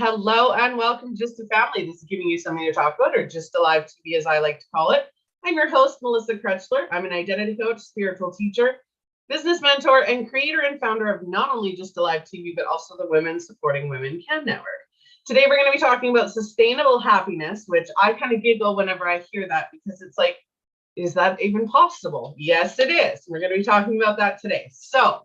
Hello and welcome to Just a Family. This is giving you something to talk about, or Just Alive TV as I like to call it. I'm your host, Melissa Krechler. I'm an identity coach, spiritual teacher, business mentor, and creator and founder of not only Just Alive TV, but also the Women Supporting Women Can Network. Today, we're going to be talking about sustainable happiness, which I kind of giggle whenever I hear that because it's like, is that even possible? Yes, it is. We're going to be talking about that today. So,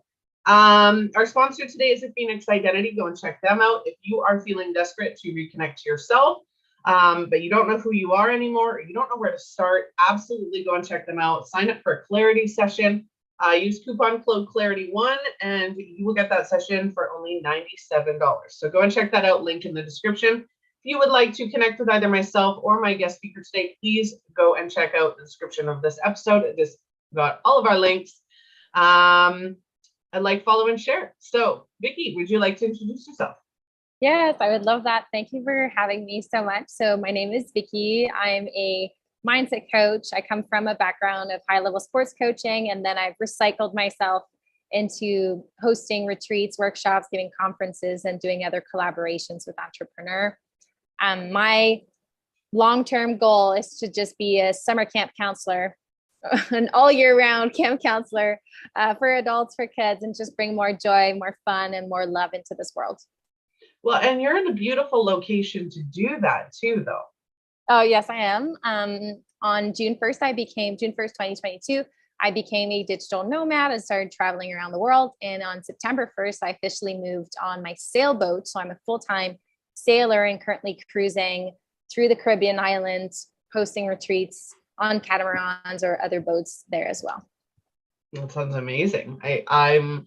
our sponsor today is Phoenix Identity. Go and check them out. If you are feeling desperate to reconnect to yourself, but you don't know who you are anymore, or you don't know where to start, absolutely go and check them out. Sign up for a clarity session. Use coupon code Clarity1 and you will get that session for only $97. So go and check that out. Link in the description. If you would like to connect with either myself or my guest speaker today, please go and check out the description of this episode. This got all of our links. I'd like, follow, and share. So, Vickie, would you like to introduce yourself? Yes, I would love that. Thank you for having me so much. So my name is Vickie. I'm a mindset coach. I come from a background of high-level sports coaching, and then I've recycled myself into hosting retreats, workshops, giving conferences, and doing other collaborations with entrepreneurs. My long-term goal is to just be a summer camp counselor, an all year round camp counselor for adults, for kids, and just bring more joy, more fun, and more love into this world. Well, and you're in a beautiful location to do that too, though. Oh, yes, I am. On June 1st, June 1st, 2022, I became a digital nomad and started traveling around the world. And on September 1st, I officially moved on my sailboat. So I'm a full-time sailor and currently cruising through the Caribbean islands, hosting retreats on catamarans or other boats there as well. That sounds amazing. I've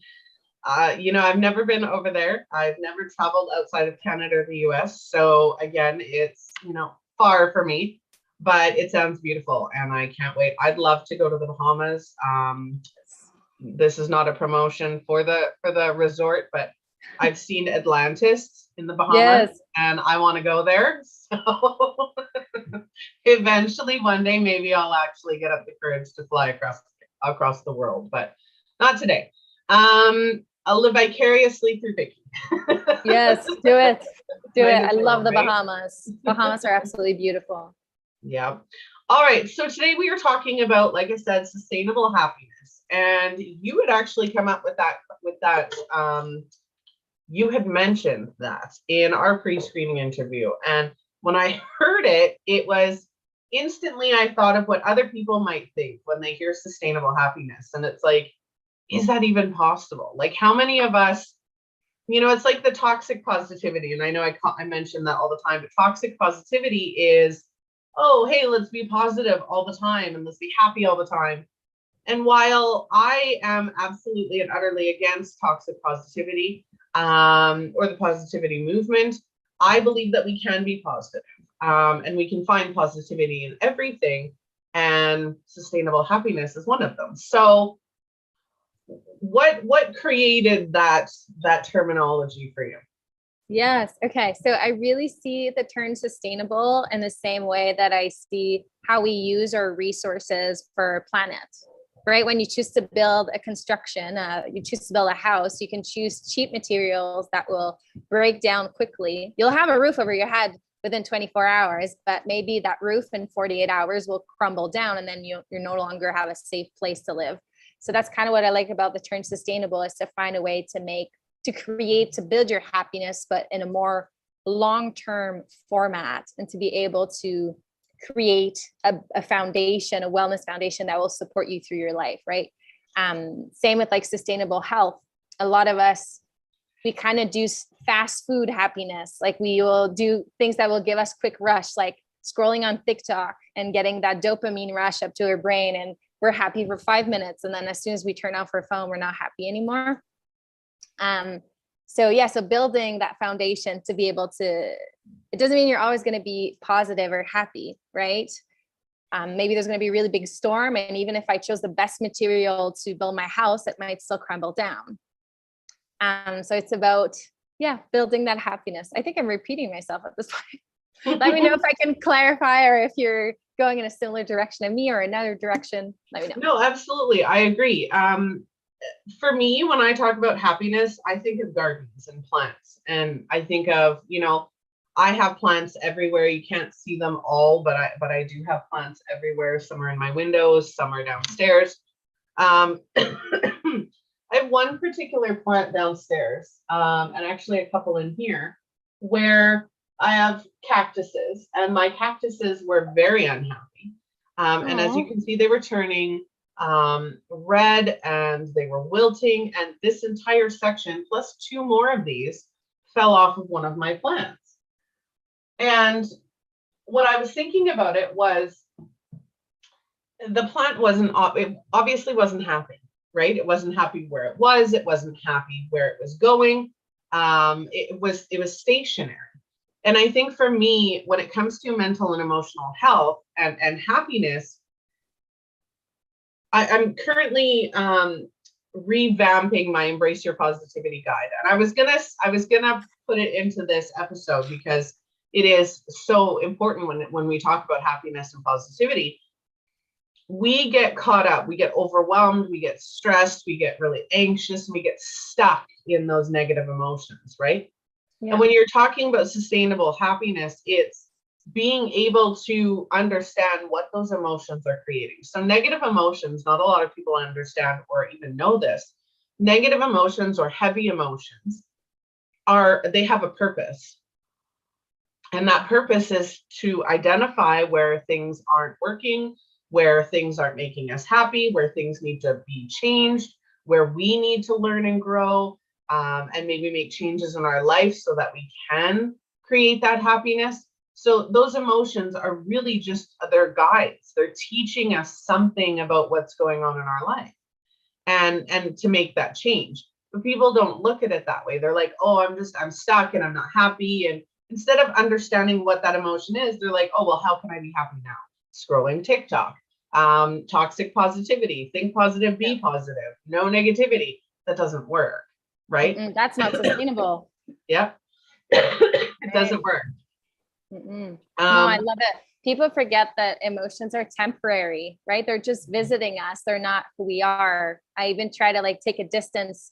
never been over there. I've never traveled outside of Canada or the US. So again, it's, far for me, but it sounds beautiful and I can't wait. I'd love to go to the Bahamas. This is not a promotion for the resort, but I've seen Atlantis in the Bahamas. Yes. And I want to go there. So eventually one day, maybe I'll actually get up the courage to fly across the world, but not today. I'll live vicariously through Vickie. Yes, do it. Do it. I love the Bahamas. Bahamas are absolutely beautiful. Yeah. All right. So today we are talking about, like I said, sustainable happiness. And you had actually come up with that. You had mentioned that in our pre-screening interview. And when I heard it, it was instantly I thought of what other people might think when they hear sustainable happiness. And it's like, is that even possible? Like, how many of us, it's like the toxic positivity. And I know I mention that all the time, but toxic positivity is, oh, hey, let's be positive all the time and let's be happy all the time. And while I am absolutely and utterly against toxic positivity or the positivity movement, I believe that we can be positive and we can find positivity in everything, and sustainable happiness is one of them. So what created that terminology for you? Yes. Okay. So I really see the term sustainable in the same way that I see how we use our resources for our planet, right? When you choose to build a construction, you choose to build a house, you can choose cheap materials that will break down quickly. You'll have a roof over your head within 24 hours, but maybe that roof in 48 hours will crumble down and then you no longer have a safe place to live. So that's kind of what I like about the term sustainable, is to find a way to build your happiness, but in a more long-term format, and to be able to create a foundation, a wellness foundation that will support you through your life, right? Same with like sustainable health. A lot of us, we kind of do fast food happiness. Like we will do things that will give us quick rush, like scrolling on TikTok and getting that dopamine rush up to our brain, and we're happy for 5 minutes. And then as soon as we turn off our phone, we're not happy anymore. So building that foundation to be able to, it doesn't mean you're always going to be positive or happy, right? Maybe there's going to be a really big storm. And even if I chose the best material to build my house, it might still crumble down. So it's about, building that happiness. I think I'm repeating myself at this point. Let me know if I can clarify, or if you're going in a similar direction of me or another direction. Let me know. No, absolutely. I agree. For me, when I talk about happiness, I think of gardens and plants. And I think of, I have plants everywhere. You can't see them all, but I do have plants everywhere. Some are in my windows, some are downstairs. I have one particular plant downstairs, and actually a couple in here, where I have cactuses, and my cactuses were very unhappy. And as you can see, they were turning red and they were wilting, and this entire section, plus two more of these, fell off of one of my plants. And what I was thinking about it was, the plant it obviously wasn't happy, right? It wasn't happy where it was. It wasn't happy where it was going. It was stationary. And I think for me, when it comes to mental and emotional health and happiness, I'm currently revamping my Embrace Your Positivity guide. And I was gonna put it into this episode because it is so important when we talk about happiness and positivity. We get caught up, we get overwhelmed, we get stressed, we get really anxious, and we get stuck in those negative emotions, right? Yeah. And when you're talking about sustainable happiness, it's being able to understand what those emotions are creating. So negative emotions, not a lot of people understand or even know this. Negative emotions or heavy emotions they have a purpose. And that purpose is to identify where things aren't working, where things aren't making us happy, where things need to be changed, where we need to learn and grow, and maybe make changes in our life so that we can create that happiness. So those emotions are really just, they're guides. They're teaching us something about what's going on in our life and to make that change. But people don't look at it that way. They're like, oh, I'm stuck and I'm not happy. And instead of understanding what that emotion is, they're like, oh, well, how can I be happy now? Scrolling TikTok, toxic positivity, think positive, be positive, no negativity. That doesn't work, right? That's not sustainable. Yep. It doesn't work. No, I love it. People forget that emotions are temporary, right? They're just visiting us. They're not who we are. I even try to take a distance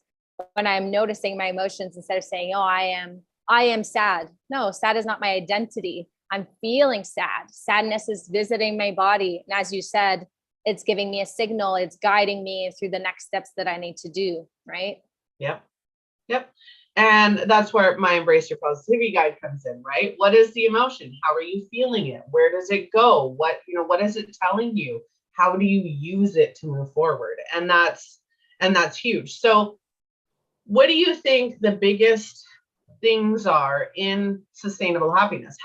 when I'm noticing my emotions instead of saying, oh, I am sad. No, sad is not my identity. I'm feeling sad. Sadness is visiting my body. And as you said, it's giving me a signal. It's guiding me through the next steps that I need to do. Right. Yep. And that's where my Embrace Your Positivity guide comes in, right? What is the emotion? How are you feeling it? Where does it go? What is it telling you? How do you use it to move forward? And that's huge. So what do you think the biggest things are in sustainable happiness?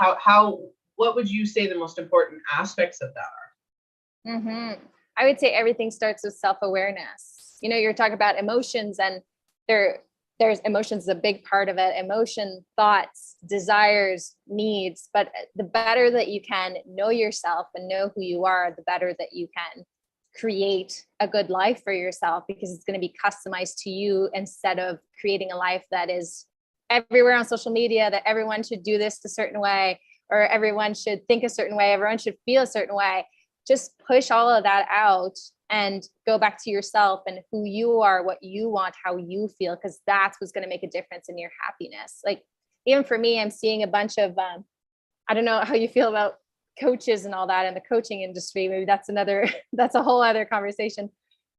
What would you say the most important aspects of that are? I would say everything starts with self-awareness. You're talking about emotions, and there's emotions is a big part of it. Emotion, thoughts, desires, needs. But the better that you can know yourself and know who you are, the better that you can create a good life for yourself, because it's going to be customized to you, instead of creating a life that is everywhere on social media, that everyone should do this a certain way, or everyone should think a certain way, everyone should feel a certain way. Just push all of that out and go back to yourself and who you are, what you want, how you feel, because that's what's going to make a difference in your happiness. Even for me, I'm seeing a bunch of, I don't know how you feel about coaches and all that in the coaching industry. Maybe that's a whole other conversation.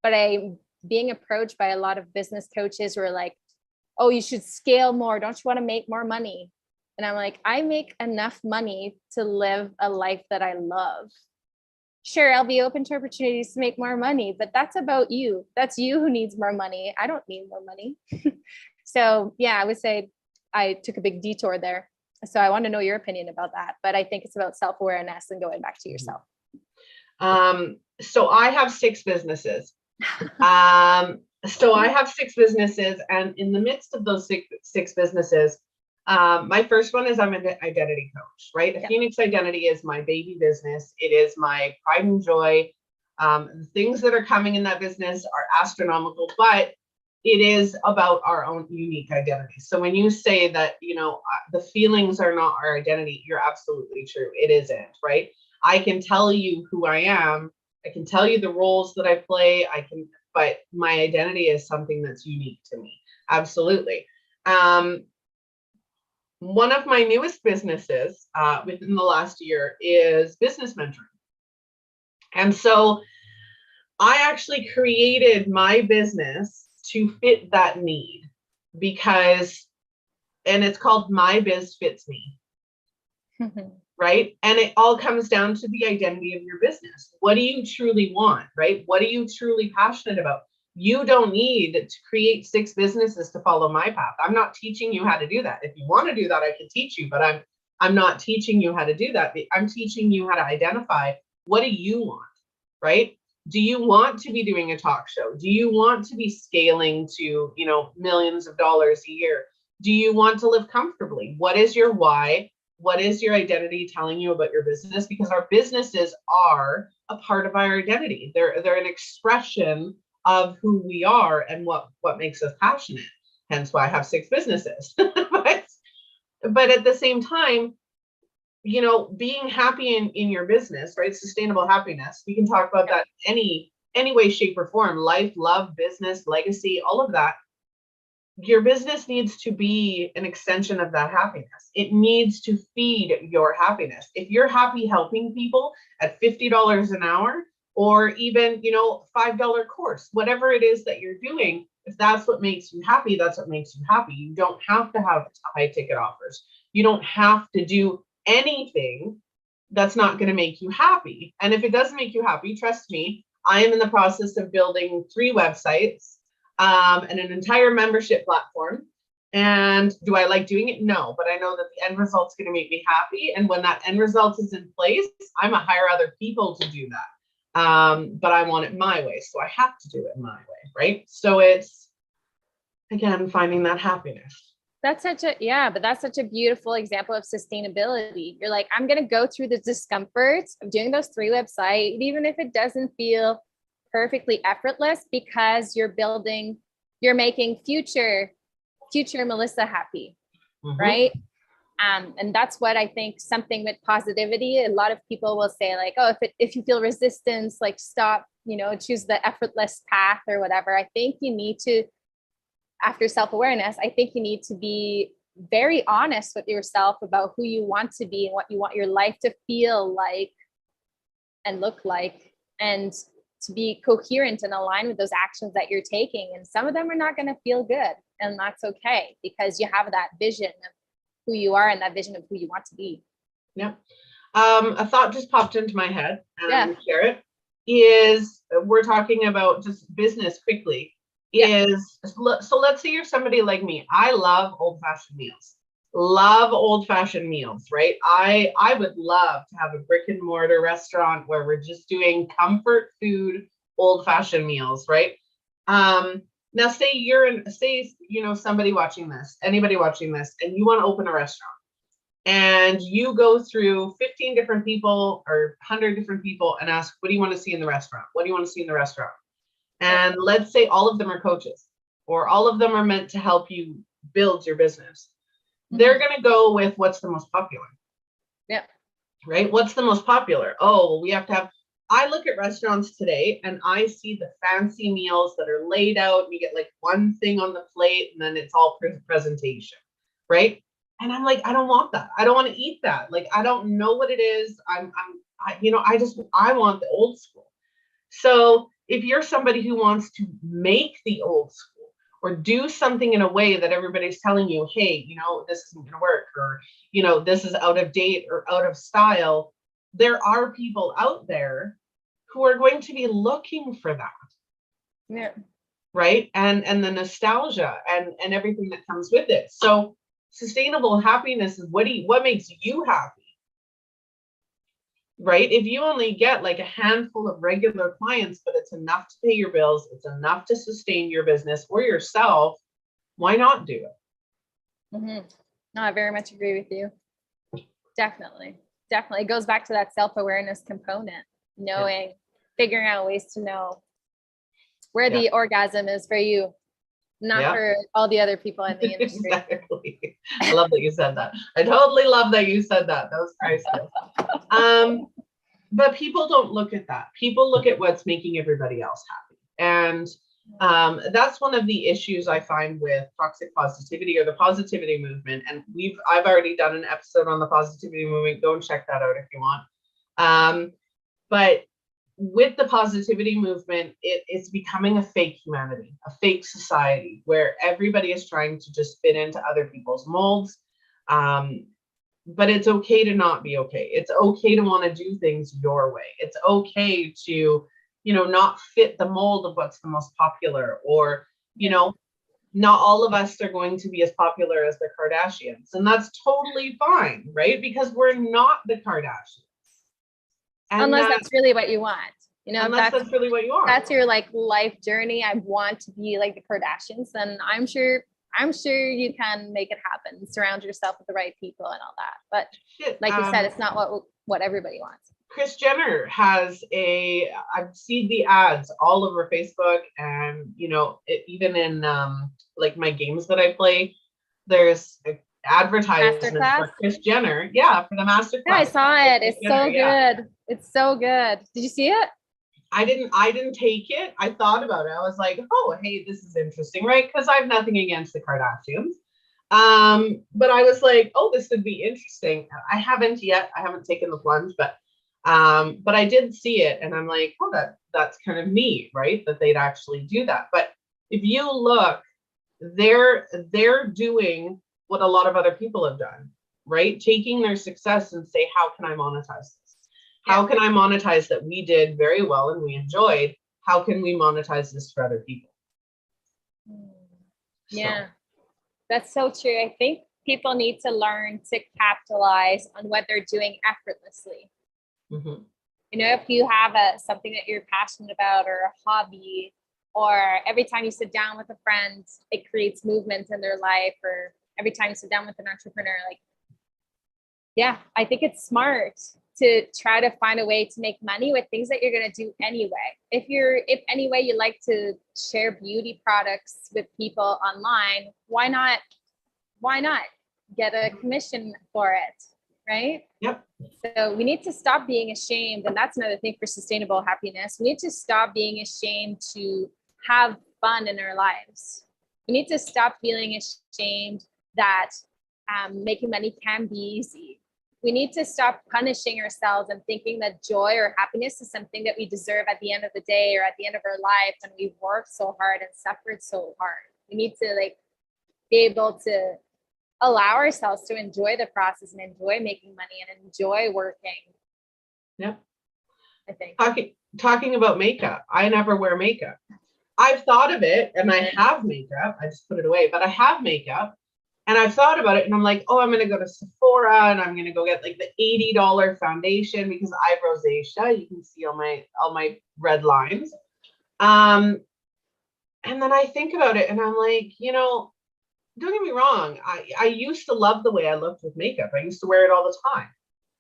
But I'm being approached by a lot of business coaches who are like, oh, you should scale more. Don't you want to make more money? And I'm like, I make enough money to live a life that I love. Sure, I'll be open to opportunities to make more money, but that's about you. That's you who needs more money. I don't need more money. So yeah, I would say I took a big detour there. So I want to know your opinion about that. But I think it's about self-awareness and going back to yourself. So I have 6 businesses. And in the midst of those six businesses, my first one is I'm an identity coach, right? Yeah. Phoenix Identity is my baby business. It is my pride and joy. The things that are coming in that business are astronomical, but it is about our own unique identity. So when you say that, the feelings are not our identity, you're absolutely true. It isn't, right? I can tell you who I am. I can tell you the roles that I play. But my identity is something that's unique to me. Absolutely. one of my newest businesses within the last year is business mentoring. And so I actually created my business to fit that need because, and it's called My Biz Fits Me, right? And it all comes down to the identity of your business. What do you truly want, right? What are you truly passionate about? You don't need to create 6 businesses to follow my path. I'm not teaching you how to do that. If you want to do that, I can teach you, but I'm not teaching you how to do that. I'm teaching you how to identify, what do you want, right? Do you want to be doing a talk show? Do you want to be scaling to, millions of dollars a year? Do you want to live comfortably? What is your why? What is your identity telling you about your business? Because our businesses are a part of our identity. They're an expression of who we are and what makes us passionate. Hence why I have 6 businesses. but at the same time, being happy in your business, right? Sustainable happiness. We can talk about that any way, shape, or form. Life, love, business, legacy, all of that. Your business needs to be an extension of that happiness. It needs to feed your happiness. If you're happy helping people at $50 an hour, or even, $5 course, whatever it is that you're doing, if that's what makes you happy, that's what makes you happy. You don't have to have high ticket offers. You don't have to do anything that's not going to make you happy. And if it doesn't make you happy, trust me, I am in the process of building 3 websites and an entire membership platform. And do I like doing it? No, but I know that the end result's going to make me happy. And when that end result is in place, I'm going to hire other people to do that. But I want it my way. So I have to do it my way, right? So it's, again, finding that happiness. That's such a beautiful example of sustainability. You're like, I'm going to go through the discomfort of doing those 3 websites, even if it doesn't feel perfectly effortless, because you're making future Melissa happy, right? And that's what I think, something with positivity, a lot of people will say like, oh, if you feel resistance, like stop, choose the effortless path or whatever. I think you need to, after self-awareness, I think you need to be very honest with yourself about who you want to be and what you want your life to feel like and look like, and to be coherent and aligned with those actions that you're taking. And some of them are not going to feel good, and that's okay, because you have that vision of who you are and that vision of who you want to be. Yeah. A thought just popped into my head, and share it, is we're talking about just business quickly. So let's say you're somebody like me. I love old-fashioned meals. Right? I would love to have a brick and mortar restaurant where we're just doing comfort food, old-fashioned meals, right? Now say somebody watching this, anybody watching this, and you want to open a restaurant, and you go through 15 different people or 100 different people and ask, what do you want to see in the restaurant? What do you want to see in the restaurant? And let's say all of them are coaches, or all of them are meant to help you build your business. They're going to go with what's the most popular. Yeah. Right? What's the most popular? Oh, we have to have, I look at restaurants today and I see the fancy meals that are laid out. You get like one thing on the plate and then it's all presentation, right? And I'm like, I don't want that. I don't want to eat that. Like, I don't know what it is. I want the old school. So if you're somebody who wants to make the old school, or do something in a way that everybody's telling you, hey, this isn't going to work, or, this is out of date or out of style, there are people out there who are going to be looking for that. Yeah. Right. And the nostalgia and everything that comes with it. So sustainable happiness is what makes you happy. Right? If you only get like a handful of regular clients, but it's enough to pay your bills, it's enough to sustain your business or yourself, why not do it? No, I very much agree with you. Definitely. It goes back to that self-awareness component, figuring out ways to know where the orgasm is for you, not for all the other people in the industry. Exactly. I love that you said that. I totally love that you said that. That was priceless. But people don't look at that. People look at what's making everybody else happy. And That's one of the issues I find with toxic positivity or the positivity movement. And I've already done an episode on the positivity movement. Go and check that out if you want. But with the positivity movement, it's becoming a fake humanity, a fake society where everybody is trying to just fit into other people's molds. But it's okay to not be okay. It's okay to want to do things your way. It's okay to, not fit the mold of what's the most popular, or, not all of us are going to be as popular as the Kardashians. And that's totally fine, right? Because we're not the Kardashians. And unless that's really what you want. Unless that's really what you are. That's your like life journey. I want to be like the Kardashians, and I'm sure you can make it happen. Surround yourself with the right people and all that. But like you said, it's not what everybody wants. Kris Jenner has I've seen the ads all over Facebook, and even in like my games that I play, there's advertisements for Kris Jenner. Yeah, for the masterclass. Yeah, I saw it. It's so good. It's so good. Did you see it? I didn't take it. I thought about it. I was like, oh, hey, this is interesting, right? Because I have nothing against the Kardashians. But I was like, oh, this would be interesting. I haven't yet. I haven't taken the plunge, but I did see it, and I'm like, oh, that's kind of neat, right? That they'd actually do that. But if you look, they're doing what a lot of other people have done, right? Taking their success and say, how can I monetize this? How can I monetize that we did very well and we enjoyed? How can we monetize this for other people? Yeah, that's so true. I think people need to learn to capitalize on what they're doing effortlessly. Mm-hmm. If you have something that you're passionate about, or a hobby, or every time you sit down with a friend, it creates movement in their life, or every time you sit down with an entrepreneur, I think it's smart to try to find a way to make money with things that you're going to do anyway. If anyway you like to share beauty products with people online, why not get a commission for it, right? Yep. So we need to stop being ashamed. And that's another thing for sustainable happiness. We need to stop being ashamed to have fun in our lives. We need to stop feeling ashamed that making money can be easy. We need to stop punishing ourselves and thinking that joy or happiness is something that we deserve at the end of the day or at the end of our life when we've worked so hard and suffered so hard. We need to be able to allow ourselves to enjoy the process and enjoy making money and enjoy working. Yep. I think. Talking about makeup, I never wear makeup. I've thought of it, and I have makeup. I just put it away, but I have makeup. And I've thought about it, and I'm like, oh, I'm going to go to Sephora, and I'm going to go get the $80 foundation because I have rosacea. You can see all my red lines. And then I think about it, and I'm like, don't get me wrong. I used to love the way I looked with makeup. I used to wear it all the time.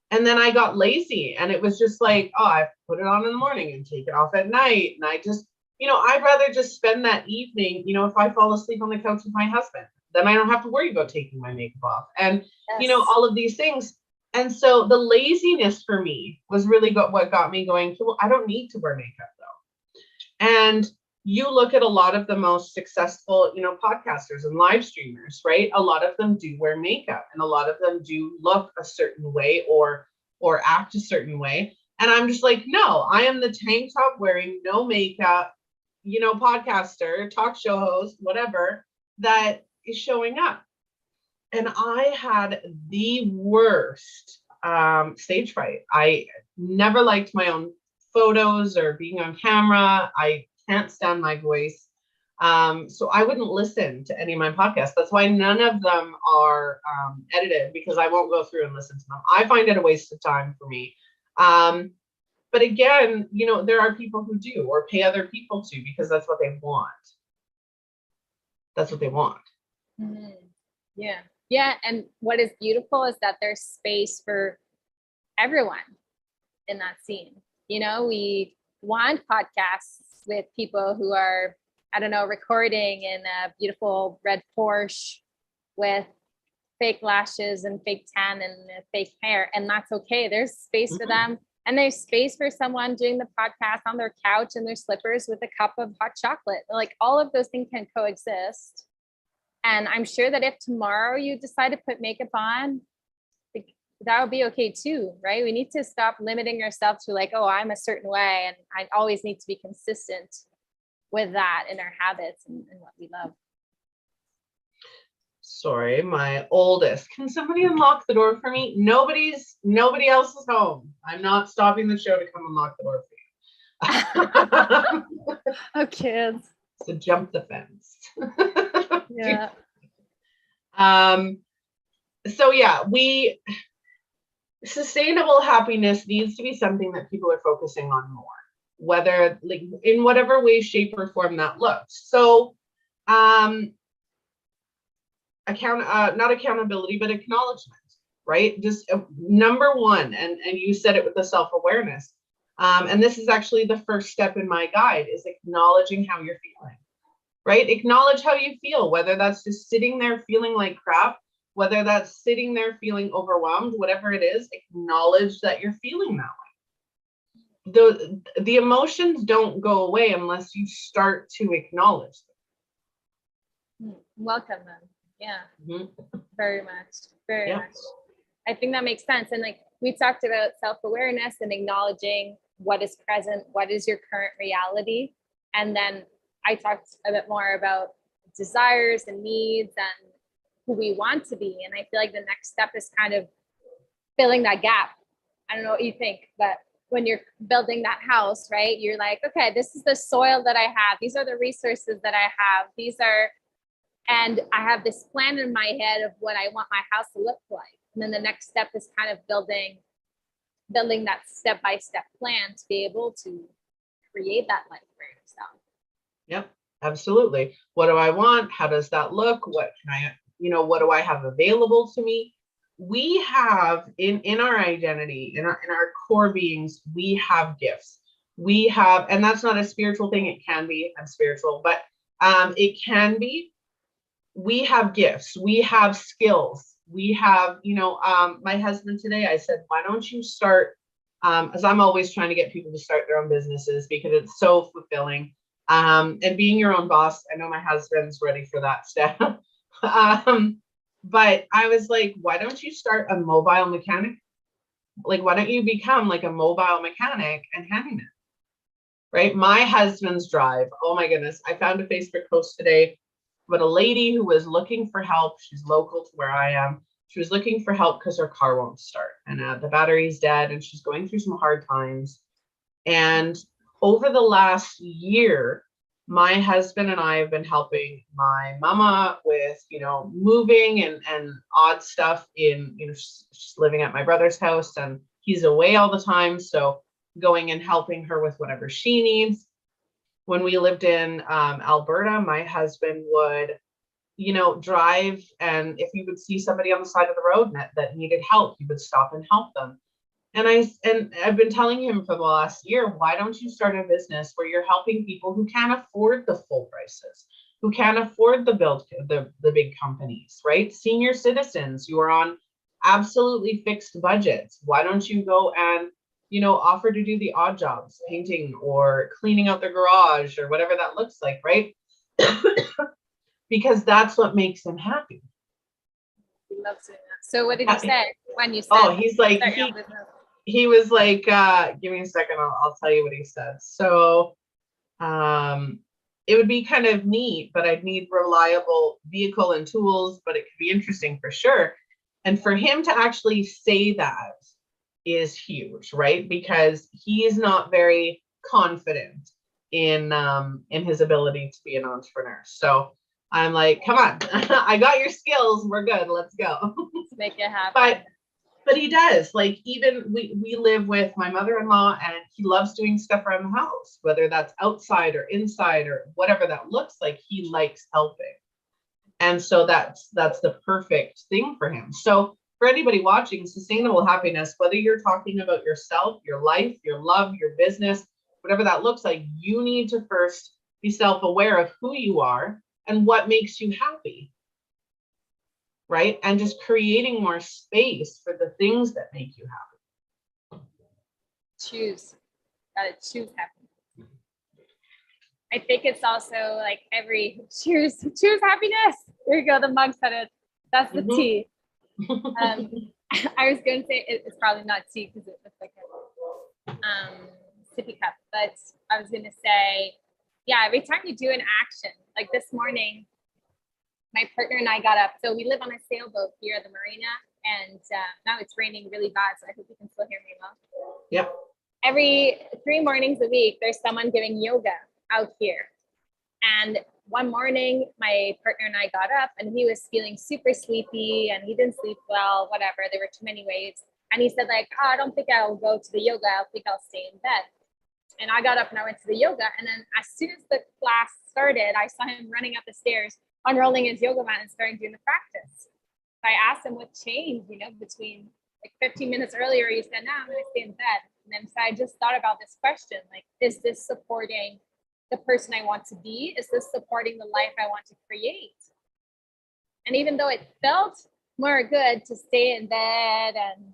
And then I got lazy, and it was just like, oh, I put it on in the morning and take it off at night. And I just, I'd rather just spend that evening, if I fall asleep on the couch with my husband, then I don't have to worry about taking my makeup off. And, all of these things. And so the laziness for me was really what got me going, well, I don't need to wear makeup though. And you look at a lot of the most successful, podcasters and live streamers, right? A lot of them do wear makeup, and a lot of them do look a certain way or act a certain way. And I'm just like, no, I am the tank top wearing, no makeup, podcaster, talk show host, whatever, that is showing up. And I had the worst stage fright. I never liked my own photos or being on camera. I can't stand my voice. So I wouldn't listen to any of my podcasts. That's why none of them are edited, because I won't go through and listen to them. I find it a waste of time for me. But again, there are people who do, or pay other people to, because that's what they want. That's what they want. Mm-hmm. Yeah. Yeah. And what is beautiful is that there's space for everyone in that scene. We want podcasts with people who are, recording in a beautiful red Porsche with fake lashes and fake tan and fake hair. And that's okay. There's space for them. And there's space for someone doing the podcast on their couch in their slippers with a cup of hot chocolate. Like all of those things can coexist. And I'm sure that if tomorrow you decide to put makeup on, that would be okay too, right? We need to stop limiting ourselves to like, oh, I'm a certain way, and I always need to be consistent with that in our habits and what we love. Sorry, my oldest. Can somebody unlock the door for me? Nobody else is home. I'm not stopping the show to come unlock the door for you. Oh, kids. So jump the fence. Yeah. So yeah, sustainable happiness needs to be something that people are focusing on more, whether like in whatever way, shape, or form that looks. So not accountability, but acknowledgement, right? Just number one, and you said it with the self-awareness. And this is actually the first step in my guide, is acknowledging how you're feeling, right? Acknowledge how you feel, whether that's just sitting there feeling like crap, whether that's sitting there feeling overwhelmed, whatever it is, acknowledge that you're feeling that way. The emotions don't go away unless you start to acknowledge them. Welcome them. Yeah, very much. Yeah. Much. I think that makes sense. And like we talked about self-awareness and acknowledging what is present, what is your current reality. And then I talked a bit more about desires and needs and who we want to be. And I feel like the next step is kind of filling that gap. I don't know what you think, but when you're building that house, right, you're like, okay, this is the soil that I have. These are the resources that I have. And I have this plan in my head of what I want my house to look like. And then the next step is kind of building that step-by-step plan to be able to create that life for yourself. Yep, absolutely. What do I want? How does that look? What can I, what do I have available to me? We have in our identity, in our core beings, we have gifts. We have, and that's not a spiritual thing. It can be, I'm spiritual, but it can be. We have gifts. We have skills. We have, my husband today, I said, why don't you start, as I'm always trying to get people to start their own businesses because it's so fulfilling. And being your own boss, I know my husband's ready for that step. But I was like, why don't you start a mobile mechanic? Like, why don't you become like a mobile mechanic and handyman? Right? My husband's drive. Oh my goodness. I found a Facebook post today about a lady who was looking for help. She's local to where I am. She was looking for help because her car won't start and the battery's dead and she's going through some hard times. And over the last year, my husband and I have been helping my mama with, moving and odd stuff in, she's living at my brother's house and he's away all the time. So going and helping her with whatever she needs. When we lived in Alberta, my husband would, drive, and if he would see somebody on the side of the road that needed help, he would stop and help them. And I've been telling him for the last year, why don't you start a business where you're helping people who can't afford the full prices, who can't afford the big companies, right? Senior citizens who are on absolutely fixed budgets. Why don't you go and, offer to do the odd jobs, painting or cleaning out their garage or whatever that looks like, right? Because that's what makes them happy. He loves doing that. So what did you say when you said? Oh, he's like, he was like, give me a second, I'll tell you what he said. So it would be kind of neat, but I'd need reliable vehicle and tools, but it could be interesting for sure. And for him to actually say that is huge, right? Because he is not very confident in his ability to be an entrepreneur. So I'm like, come on, I got your skills. We're good. Let's go. Make it happen. But he does. Like, even we live with my mother-in-law and he loves doing stuff around the house, whether that's outside or inside or whatever that looks like, he likes helping. And so that's the perfect thing for him. So for anybody watching, sustainable happiness, whether you're talking about yourself, your life, your love, your business, whatever that looks like, you need to first be self-aware of who you are and what makes you happy, right? And just creating more space for the things that make you happy. choose. Gotta choose happiness. I think it's also like choose happiness. There you go. The mug said it. That's the tea. I was going to say it's probably not tea because it looks like a sippy cup, but I was going to say, yeah, every time you do an action, like this morning, my partner and I got up. So we live on a sailboat here at the marina, and now it's raining really bad, so I hope you can still hear me well. Yep. Every 3 mornings a week, there's someone giving yoga out here. And one morning, my partner and I got up, and he was feeling super sleepy, and he didn't sleep well, whatever. There were too many waves. And he said, like, oh, I don't think I'll go to the yoga. I think I'll stay in bed. And I got up and I went to the yoga. And then as soon as the class started, I saw him running up the stairs, unrolling his yoga mat and starting doing the practice. So I asked him what changed, between like 15 minutes earlier, he said, no, I'm going to stay in bed. And then so I just thought about this question, like, is this supporting the person I want to be? Is this supporting the life I want to create? And even though it felt more good to stay in bed and,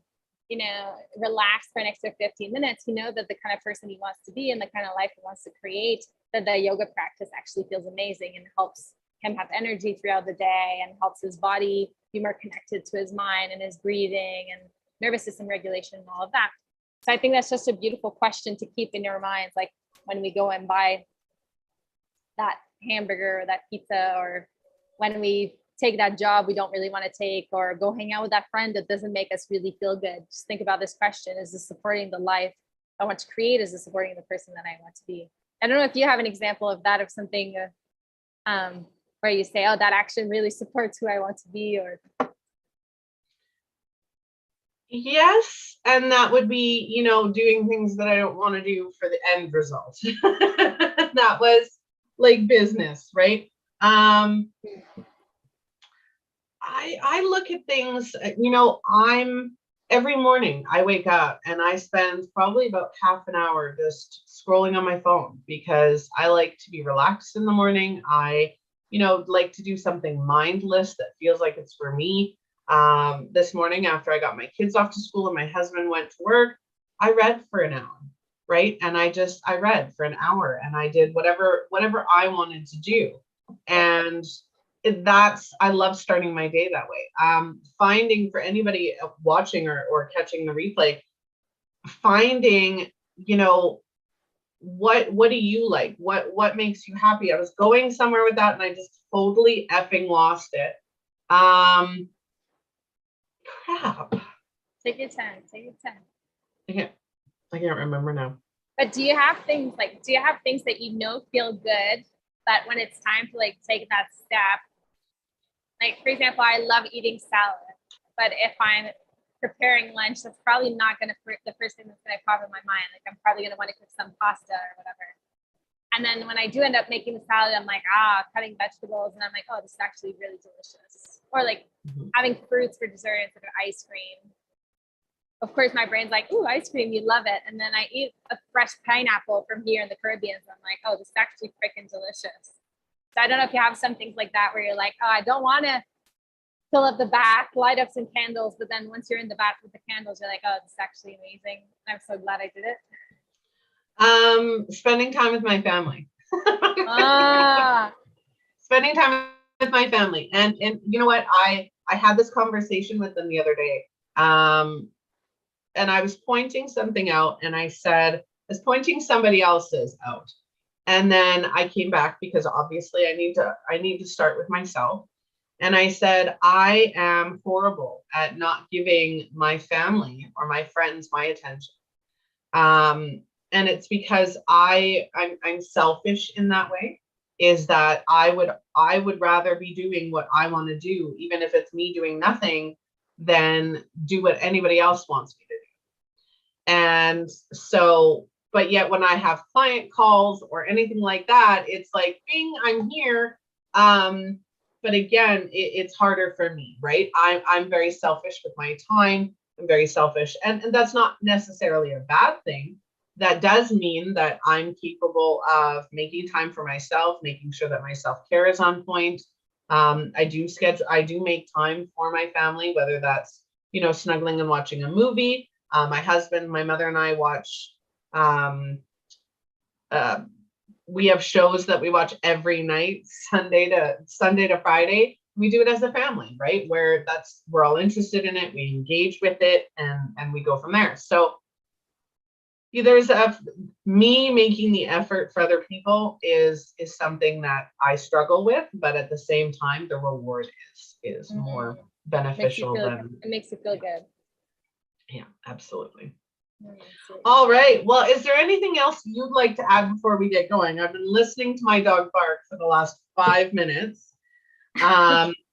relax for an extra 15 minutes, that the kind of person he wants to be and the kind of life he wants to create, that the yoga practice actually feels amazing and helps him have energy throughout the day and helps his body be more connected to his mind and his breathing and nervous system regulation and all of that. So I think that's just a beautiful question to keep in your minds, like when we go and buy that hamburger or that pizza, or when we take that job we don't really want to take, or go hang out with that friend that doesn't make us really feel good. Just think about this question: is this supporting the life I want to create? Is this supporting the person that I want to be? I don't know if you have an example of that, of something where you say, oh, that action really supports who I want to be, or. Yes, and that would be, doing things that I don't want to do for the end result. That was like business, right? I look at things, every morning I wake up and I spend probably about half an hour just scrolling on my phone because I like to be relaxed in the morning. I, like to do something mindless that feels like it's for me. This morning, after I got my kids off to school and my husband went to work, I read for an hour, right? And I read for an hour and I did whatever I wanted to do. And I love starting my day that way. Finding, for anybody watching or catching the replay, finding, what do you like? What makes you happy? I was going somewhere with that and I just totally effing lost it. Crap. Take your time. I can't remember now. But do you have things that feel good, that when it's time to take that step? Like, for example, I love eating salad, but if I'm preparing lunch, that's probably not going to the first thing that's going to pop in my mind. Like, I'm probably going to want to cook some pasta or whatever. And then when I do end up making the salad, I'm like, cutting vegetables, and I'm like, oh, this is actually really delicious. Or like having fruits for dessert instead of ice cream. Of course, my brain's like, ooh, ice cream, you love it. And then I eat a fresh pineapple from here in the Caribbean. So I'm like, oh, this is actually freaking delicious. So I don't know if you have some things like that where you're like, oh, I don't want to fill up the bath, light up some candles. But then once you're in the bath with the candles, you're like, oh, this is actually amazing. I'm so glad I did it. Spending time with my family. Ah. Spending time with my family. And you know what? I had this conversation with them the other day. And I was pointing something out and I was pointing somebody else's out. And then I came back because obviously I need to start with myself. And I said, I am horrible at not giving my family or my friends my attention. And it's because I'm selfish in that way, is that I would rather be doing what I want to do, even if it's me doing nothing, than do what anybody else wants me to do. And so, but yet when I have client calls or anything like that, it's like, bing, I'm here. But again, it's harder for me, right? I'm very selfish with my time. I'm very selfish. And that's not necessarily a bad thing. That does mean that I'm capable of making time for myself, making sure that my self-care is on point. I do make time for my family, whether that's, snuggling and watching a movie. My husband, my mother and I watch We have shows that we watch every night, Sunday to Friday. We do it as a family, right? Where we're all interested in it, we engage with it, and we go from there. So there's me making the effort for other people is something that I struggle with, but at the same time, the reward is more beneficial than it makes you feel good. Yeah, absolutely. All right. Well, is there anything else you'd like to add before we get going? I've been listening to my dog bark for the last 5 minutes.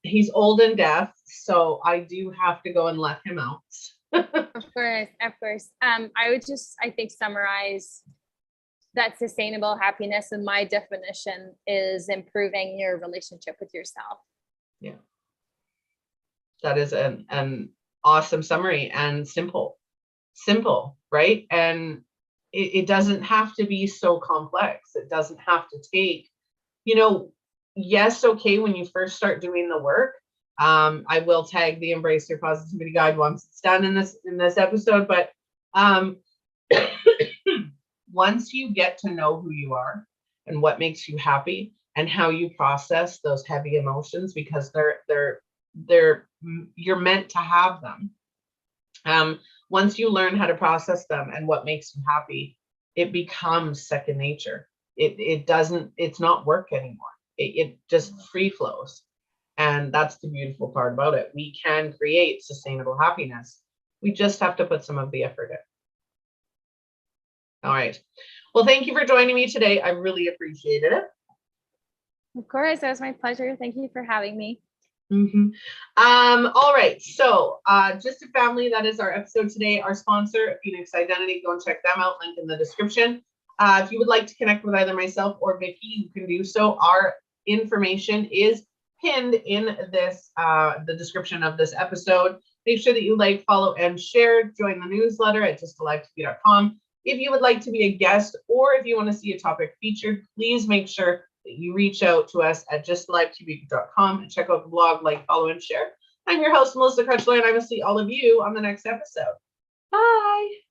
He's old and deaf, so I do have to go and let him out. Of course. I would just, I think, summarize that sustainable happiness, and my definition is improving your relationship with yourself. Yeah. That is an awesome summary, and simple, right? And it doesn't have to be so complex. It doesn't have to take, yes, okay, when you first start doing the work, I will tag the Embrace Your Positivity Guide once it's done in this episode, but once you get to know who you are and what makes you happy and how you process those heavy emotions, because you're meant to have them. Once you learn how to process them and what makes you happy, it becomes second nature. It's not work anymore. It just free flows. And that's the beautiful part about it. We can create sustainable happiness. We just have to put some of the effort in. All right. Well, thank you for joining me today. I really appreciated it. Of course, that was my pleasure. Thank you for having me. All right. So Just a Family, that is our episode today. Our sponsor, Phoenix Identity, go and check them out. Link in the description. If you would like to connect with either myself or Vickie, you can do so. Our information is pinned in the description of this episode. Make sure that you like, follow, and share. Join the newsletter at justalivetotbe.com. If you would like to be a guest, or if you want to see a topic featured, please make sure that you reach out to us at justalivetotbe.com and check out the blog, like, follow, and share. I'm your host, Melissa Krechler, and I will see all of you on the next episode. Bye.